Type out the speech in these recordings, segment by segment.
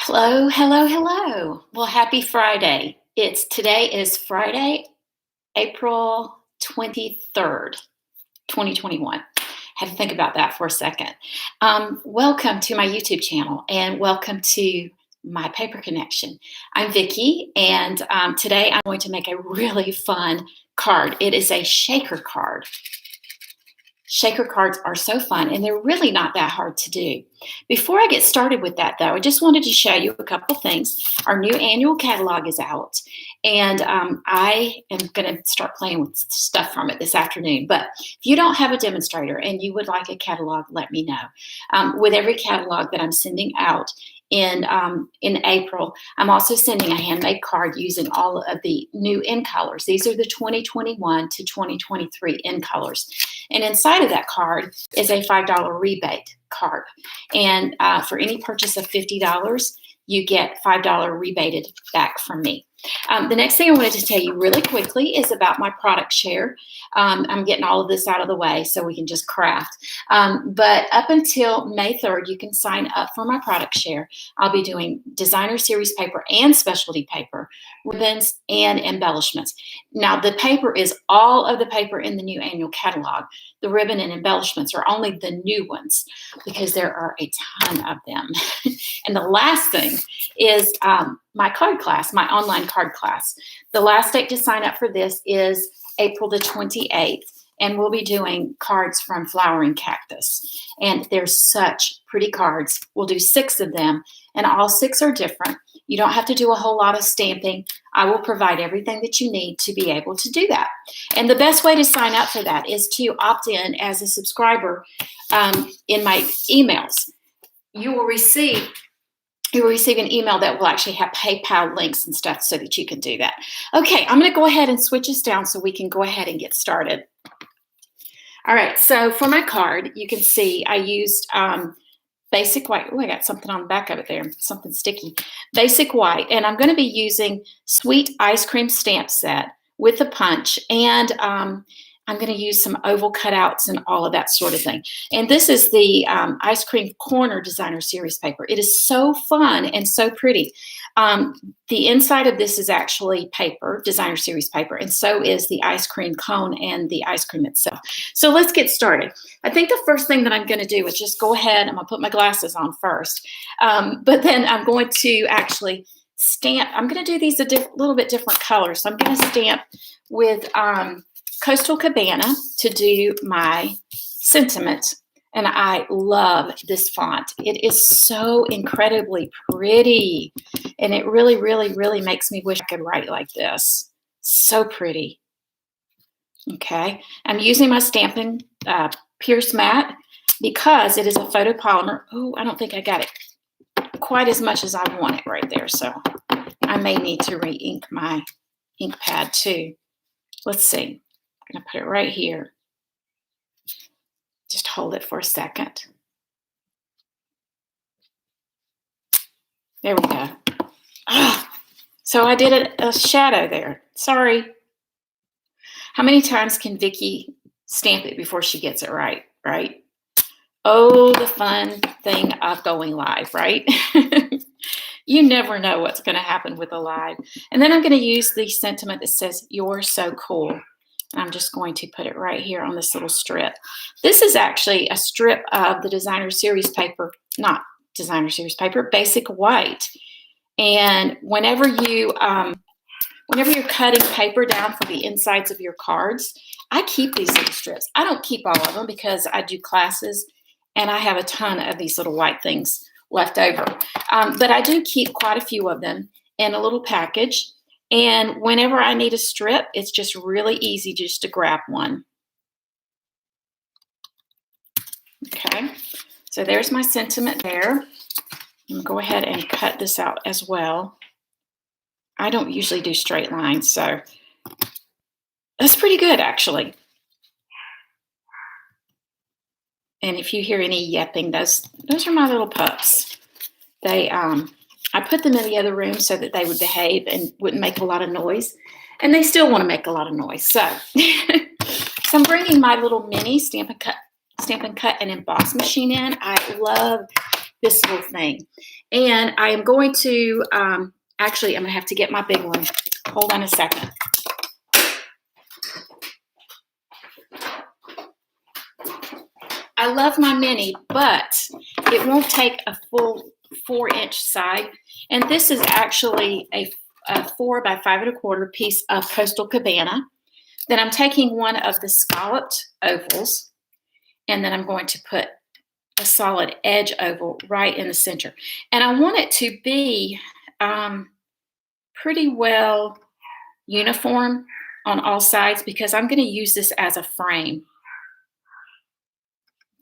Hello, hello, hello. Well, happy Friday. Today is Friday, April 23rd, 2021. Had to think about that for a second. Welcome to my YouTube channel and welcome to my paper connection. I'm Vicki, and today I'm going to make a really fun card. It is a shaker card. Shaker cards are so fun, and they're really not that hard to do. Before I get started with that, though, I just wanted to show you a couple things. Our new annual catalog is out, and I am going to start playing with stuff from it this afternoon. But if you don't have a demonstrator and you would like a catalog, let me know. With every catalog that I'm sending out in April, I'm also sending a handmade card using all of the new in colors. These are the 2021 to 2023 in colors. And inside of that card is a $5 rebate card. And for any purchase of $50, you get $5 rebated back from me. The next thing I wanted to tell you really quickly is about my product share. I'm getting all of this out of the way so we can just craft. But up until May 3rd, you can sign up for my product share. I'll be doing designer series paper and specialty paper, ribbons, and embellishments. Now, the paper is all of the paper in the new annual catalog. The ribbon and embellishments are only the new ones because there are a ton of them. And the last thing is my card class, my online card class. The last date to sign up for this is April the 28th, and we'll be doing cards from Flowering Cactus. And they're such pretty cards. We'll do 6 of them, and all 6 are different. You don't have to do a whole lot of stamping. I will provide everything that you need to be able to do that. And the best way to sign up for that is to opt in as a subscriber in my emails. You will receive an email that will actually have PayPal links and stuff so that you can do that. Okay, I'm going to go ahead and switch this down so we can go ahead and get started. All right, so for my card, you can see I used basic white. Oh, I got something on the back of it there, something sticky. Basic white, and I'm going to be using Sweet Ice Cream Stamp Set with a punch, and I'm going to use some oval cutouts and all of that sort of thing. And this is the Ice Cream Corner Designer Series paper. It is so fun and so pretty. The inside of this is actually paper, Designer Series paper, and so is the ice cream cone and the ice cream itself. So let's get started. I think the first thing that I'm going to do is just go ahead. I'm going to put my glasses on first, but then I'm going to actually stamp. I'm going to do these a little bit different colors. So I'm going to stamp with Coastal Cabana to do my sentiment, and I love this font. It is so incredibly pretty, and it really, really, really makes me wish I could write like this. So pretty. Okay, I'm using my Stampin' Pierce mat because it is a photopolymer. Oh, I don't think I got it quite as much as I want it right there, so I may need to re-ink my ink pad too. Let's see. I'm going to put it right here. Just hold it for a second. There we go. So I did a shadow there. Sorry. How many times can Vicki stamp it before she gets it right? Right? Oh, the fun thing of going live, right? You never know what's going to happen with a live. And then I'm going to use the sentiment that says, "You're so cool." I'm just going to put it right here on this little strip. This is actually a strip of the Designer Series paper, not Designer Series paper, Basic White. And whenever you're cutting paper down for the insides of your cards, I keep these little strips. I don't keep all of them because I do classes and I have a ton of these little white things left over. But I do keep quite a few of them in a little package. And whenever I need a strip, it's just really easy just to grab one. Okay, so there's my sentiment there. I'm going to go ahead and cut this out as well. I don't usually do straight lines, so that's pretty good, actually. And if you hear any yapping, those are my little pups. I put them in the other room so that they would behave and wouldn't make a lot of noise. And they still want to make a lot of noise. So, I'm bringing my little mini Stamp and Cut and Emboss machine in. I love this little thing. And I am going to, actually, I'm going to have to get my big one. Hold on a second. I love my mini, but it won't take a full 4-inch side. And this is actually a 4 by 5 1/4 piece of Coastal Cabana. Then I'm taking one of the scalloped ovals, and then I'm going to put a solid edge oval right in the center. And I want it to be pretty well uniform on all sides because I'm going to use this as a frame.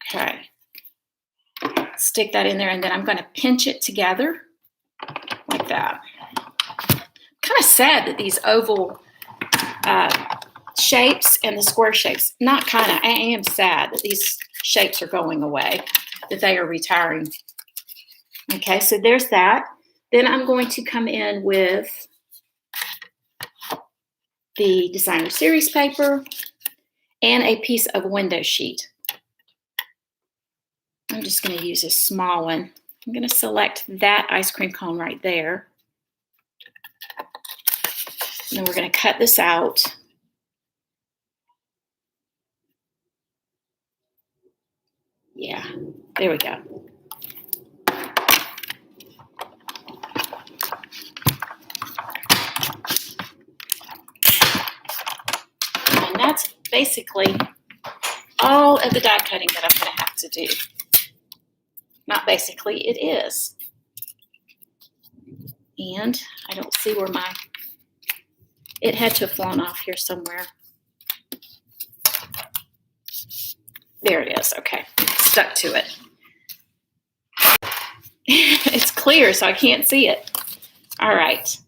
Okay. Stick that in there, and then I'm going to pinch it together like that. Kind of sad that these oval shapes and the square shapes, not kind of, I am sad that these shapes are going away, that they are retiring. Okay, so there's that. Then I'm going to come in with the designer series paper and a piece of window sheet. I'm just going to use a small one. I'm going to select that ice cream cone right there. And then we're going to cut this out. Yeah, there we go. And that's basically all of the die cutting that I'm going to have to do. Not basically, it is. And I don't see where it had to have flown off here somewhere. There it is. Okay, stuck to it. It's clear, so I can't see it. All right.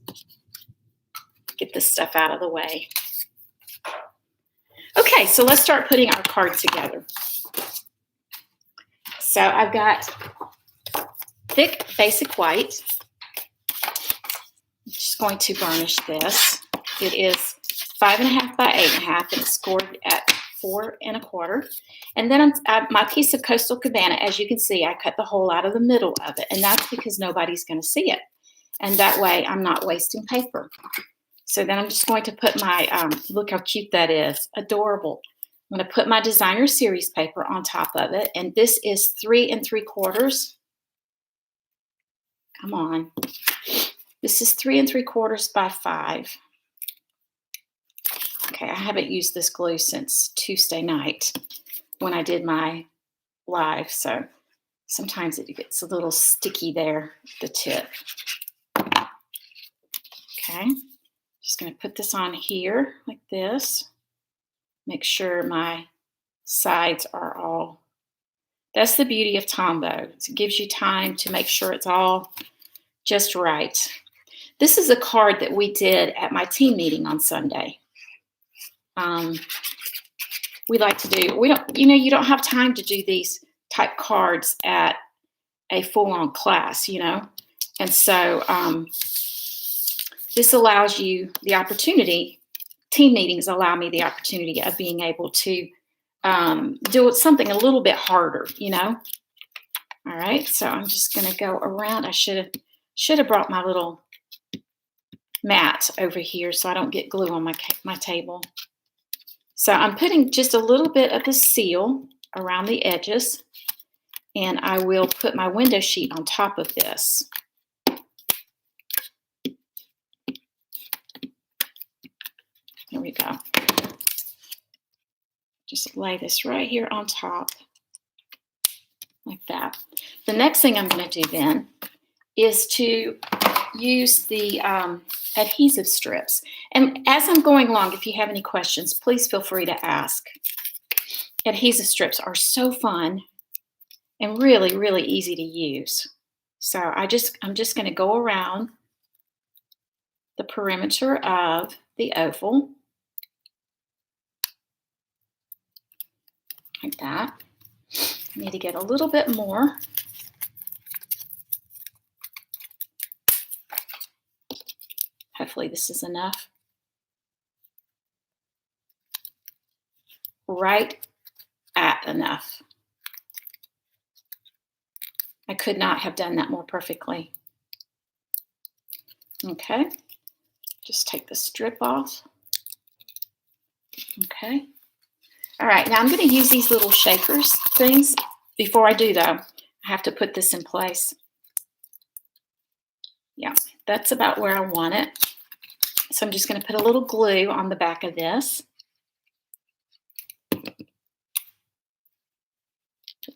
Get this stuff out of the way. Okay, so let's start putting our card together. So I've got thick basic white. I'm just going to varnish this. It is 5.5 by 8.5, and it's scored at 4 1/4. And then my piece of Coastal Cabana, as you can see, I cut the hole out of the middle of it, and that's because nobody's going to see it. And that way I'm not wasting paper. So then I'm just going to put my, look how cute that is, adorable. I'm going to put my designer series paper on top of it, and this is 3 3/4. Come on. This is 3 3/4 by 5. Okay, I haven't used this glue since Tuesday night when I did my live, so sometimes it gets a little sticky there at the tip. Okay, just going to put this on here like this. Make sure my sides are all, that's the beauty of Tombow. It gives you time to make sure it's all just right. This is a card that we did at my team meeting on Sunday. We like to do, you don't have time to do these type cards at a full-on class, And so this allows you the opportunity, team meetings allow me the opportunity of being able to do something a little bit harder, All right, so I'm just going to go around. I should have brought my little mat over here so I don't get glue on my table. So I'm putting just a little bit of the seal around the edges, and I will put my window sheet on top of this. There we go. Just lay this right here on top like that. The next thing I'm going to do then is to use the adhesive strips. And as I'm going along, if you have any questions, please feel free to ask. Adhesive strips are so fun and really, really easy to use. So I'm just going to go around the perimeter of the oval like that. I need to get a little bit more. Hopefully this is enough. Right at enough. I could not have done that more perfectly. Okay, just take the strip off. Okay. All right, now I'm going to use these little shakers things. Before I do though, I have to put this in place. Yeah, that's about where I want it. So I'm just going to put a little glue on the back of this. Put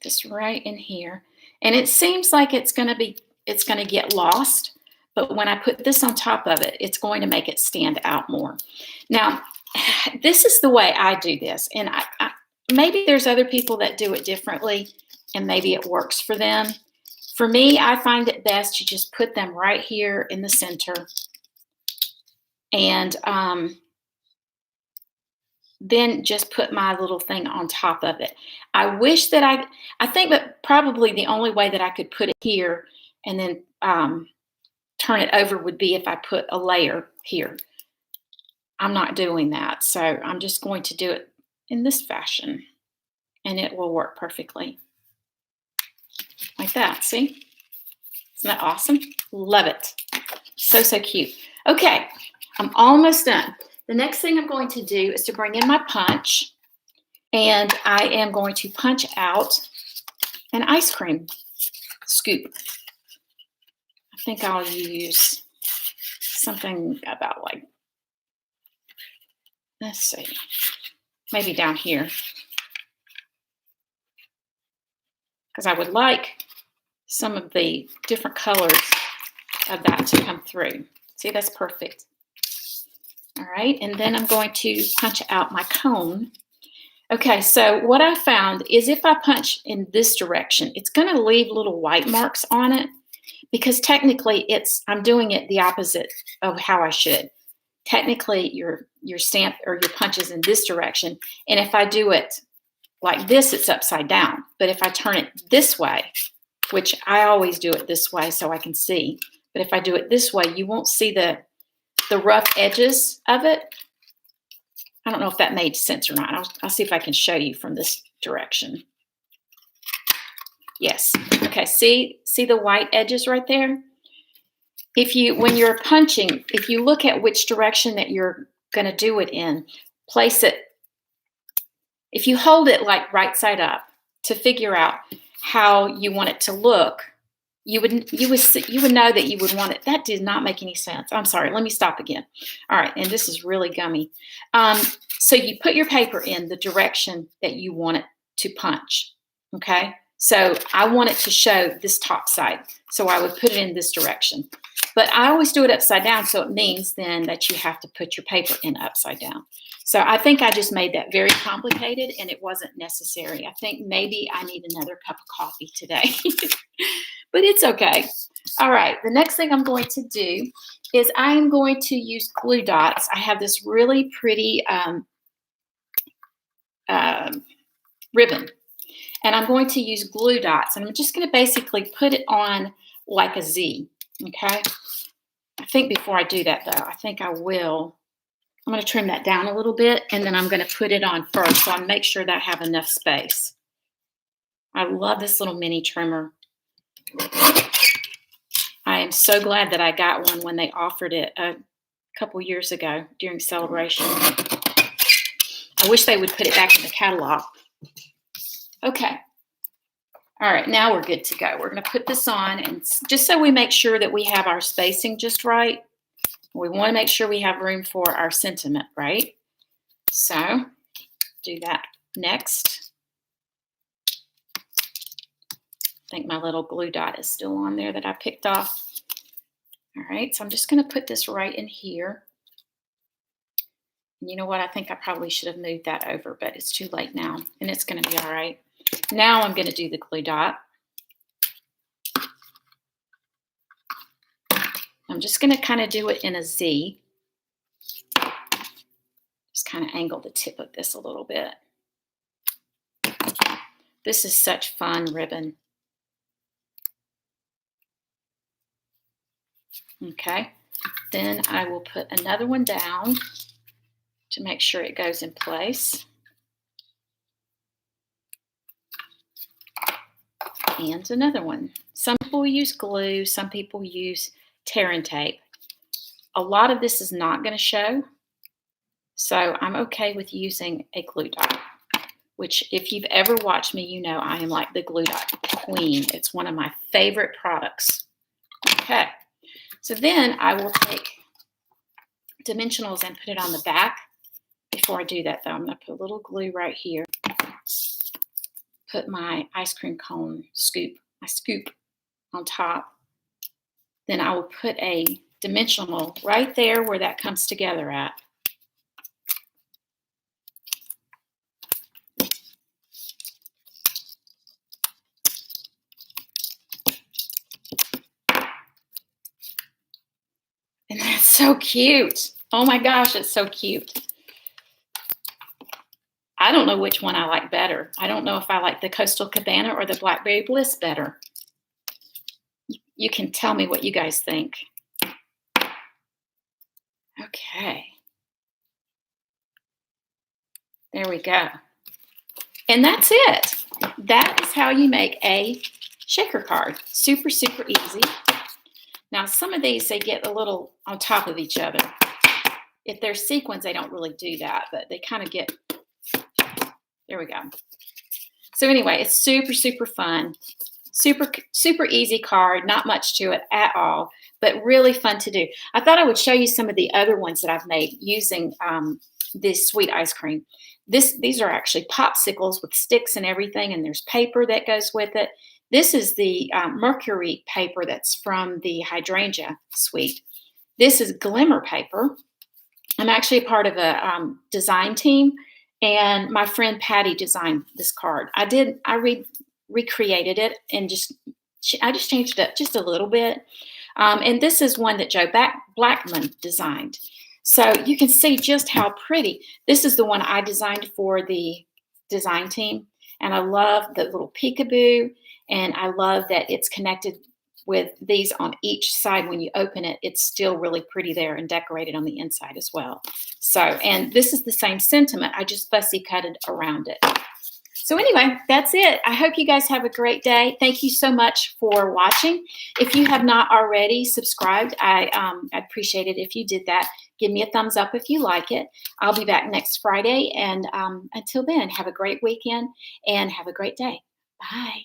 this right in here. And it seems like it's going to get lost, but when I put this on top of it, it's going to make it stand out more. Now, this is the way I do this, and maybe there's other people that do it differently, and maybe it works for them. For me, I find it best to just put them right here in the center, and then just put my little thing on top of it. I wish that I think that probably the only way that I could put it here and then turn it over would be if I put a layer here. I'm not doing that, so I'm just going to do it in this fashion, and it will work perfectly. Like that, see? Isn't that awesome? Love it. So, so cute. Okay, I'm almost done. The next thing I'm going to do is to bring in my punch, and I am going to punch out an ice cream scoop. I think I'll use something about like, let's see, maybe down here. Because I would like some of the different colors of that to come through. See, that's perfect. All right, and then I'm going to punch out my cone. Okay, so what I found is if I punch in this direction, it's going to leave little white marks on it because technically I'm doing it the opposite of how I should. Technically, your stamp or your punch is in this direction, and if I do it like this, it's upside down. But if I turn it this way, which I always do it this way so I can see, but if I do it this way, you won't see the rough edges of it. I don't know if that made sense or not. I'll see if I can show you from this direction. Yes. Okay, see the white edges right there? When you're punching, if you look at which direction that you're going to do it in, place it. If you hold it like right side up to figure out how you want it to look, you would know that you would want it. That did not make any sense. I'm sorry. Let me stop again. All right, and this is really gummy. So you put your paper in the direction that you want it to punch. Okay. So I want it to show this top side. So I would put it in this direction. But I always do it upside down, so it means then that you have to put your paper in upside down. So I think I just made that very complicated, and it wasn't necessary. I think maybe I need another cup of coffee today. But it's okay. All right, the next thing I'm going to do is I'm going to use glue dots. I have this really pretty ribbon, and I'm going to use glue dots, and I'm just going to basically put it on like a Z, okay? I think before I do that, though, I think I'm going to trim that down a little bit, and then I'm going to put it on first, so I make sure that I have enough space. I love this little mini trimmer. I am so glad that I got one when they offered it a couple years ago during Celebration. I wish they would put it back in the catalog. Okay. All right, now we're good to go. We're going to put this on, and just so we make sure that we have our spacing just right, we want to make sure we have room for our sentiment, right? So do that next. I think my little glue dot is still on there that I picked off. All right, so I'm just going to put this right in here. And you know what? I think I probably should have moved that over, but it's too late now, and it's going to be all right. Now I'm going to do the glue dot. I'm just going to kind of do it in a Z. Just kind of angle the tip of this a little bit. This is such fun ribbon. Okay, then I will put another one down to make sure it goes in place. And another one. Some people use glue, some people use tear and tape. A lot of this is not going to show, so I'm okay with using a glue dot, which if you've ever watched me, you know I am like the glue dot queen. It's one of my favorite products. Okay, so then I will take dimensionals and put it on the back. Before I do that though, I'm going to put a little glue right here. Put my ice cream cone scoop on top. Then I will put a dimensional right there where that comes together at. And that's so cute. Oh my gosh, it's so cute. I don't know which one I like better. I don't know if I like the Coastal Cabana or the Blackberry Bliss better. You can tell me what you guys think. Okay. There we go. And that's it. That is how you make a shaker card. Super, super easy. Now, some of these, they get a little on top of each other. If they're sequins, they don't really do that, but they kind of get, there we go. So anyway, it's super, super fun. Super, super easy card, not much to it at all, but really fun to do. I thought I would show you some of the other ones that I've made using this sweet ice cream. These are actually popsicles with sticks and everything, and there's paper that goes with it. This is the mercury paper that's from the hydrangea suite. This is glimmer paper. I'm actually a part of a design team, and my friend Patty designed this card. I recreated it and I just changed it up just a little bit. And this is one that Joe Blackman designed. So you can see just how pretty. This is the one I designed for the design team. And I love the little peekaboo. And I love that it's connected with these on each side. When you open it, it's still really pretty there and decorated on the inside as well. So, and this is the same sentiment. I just fussy cutted around it. So anyway, that's it. I hope you guys have a great day. Thank you so much for watching. If you have not already subscribed, I'd appreciate it if you did that. Give me a thumbs up if you like it. I'll be back next Friday. And until then, have a great weekend and have a great day. Bye.